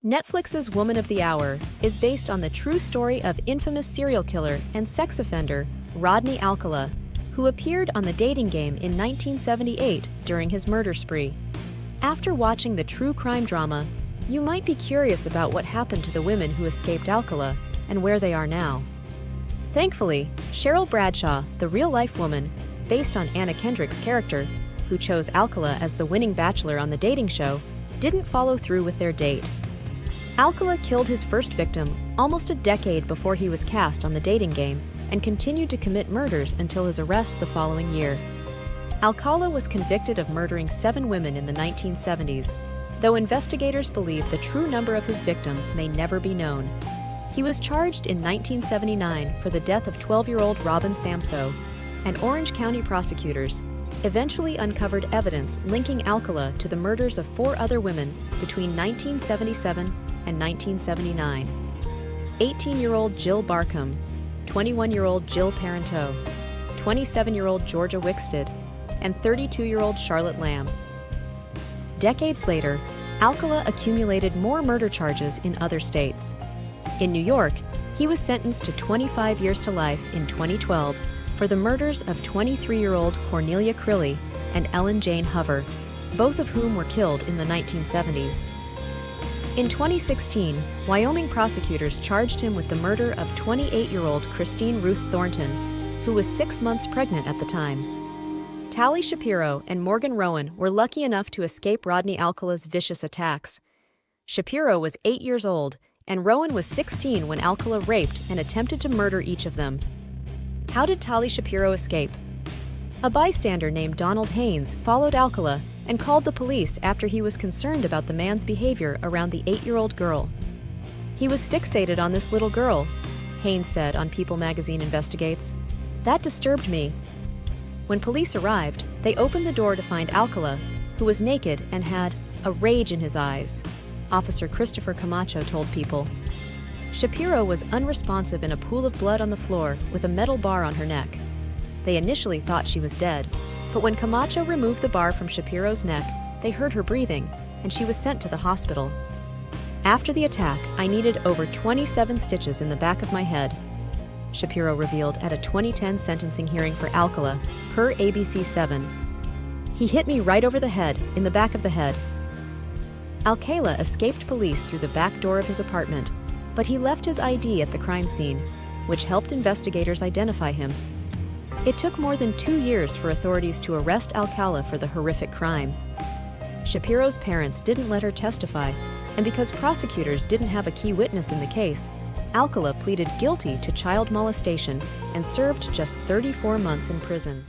Netflix's Woman of the Hour is based on the true story of infamous serial killer and sex offender Rodney Alcala, who appeared on the dating game in 1978 during his murder spree. After watching the true crime drama, you might be curious about what happened to the women who escaped Alcala and where they are now. Thankfully, Cheryl Bradshaw, the real-life woman, based on Anna Kendrick's character, who chose Alcala as the winning bachelor on the dating show, didn't follow through with their date. Alcala killed his first victim almost a decade before he was cast on the dating game and continued to commit murders until his arrest the following year. Alcala was convicted of murdering 7 women in the 1970s, though investigators believe the true number of his victims may never be known. He was charged in 1979 for the death of 12-year-old Robin Samso, and Orange County prosecutors eventually uncovered evidence linking Alcala to the murders of 4 other women between 1977 and 1979. 18-year-old Jill Barkham, 21-year-old Jill Parenteau, 27-year-old Georgia Wickstead, and 32-year-old Charlotte Lamb. Decades later, Alcala accumulated more murder charges in other states. In New York, he was sentenced to 25 years to life in 2012 for the murders of 23-year-old Cornelia Crilly and Ellen Jane Hover, both of whom were killed in the 1970s. In 2016, Wyoming prosecutors charged him with the murder of 28-year-old Christine Ruth Thornton, who was 6 months pregnant at the time. Tali Shapiro and Morgan Rowan were lucky enough to escape Rodney Alcala's vicious attacks. Shapiro was 8 years old, and Rowan was 16 when Alcala raped and attempted to murder each of them. How did Tali Shapiro escape? A bystander named Donald Haynes followed Alcala and called the police after he was concerned about the man's behavior around the 8-year-old girl. "He was fixated on this little girl," Haynes said on People magazine Investigates. "That disturbed me." When police arrived, they opened the door to find Alcala, who was naked and had a rage in his eyes, Officer Christopher Camacho told People. Shapiro was unresponsive in a pool of blood on the floor with a metal bar on her neck. They initially thought she was dead, but when Camacho removed the bar from Shapiro's neck, they heard her breathing, and she was sent to the hospital. "After the attack, I needed over 27 stitches in the back of my head," Shapiro revealed at a 2010 sentencing hearing for Alcala, per ABC7. "He hit me right over the head, in the back of the head." Alcala escaped police through the back door of his apartment, but he left his ID at the crime scene, which helped investigators identify him. It took more than 2 years for authorities to arrest Alcala for the horrific crime. Shapiro's parents didn't let her testify, and because prosecutors didn't have a key witness in the case, Alcala pleaded guilty to child molestation and served just 34 months in prison.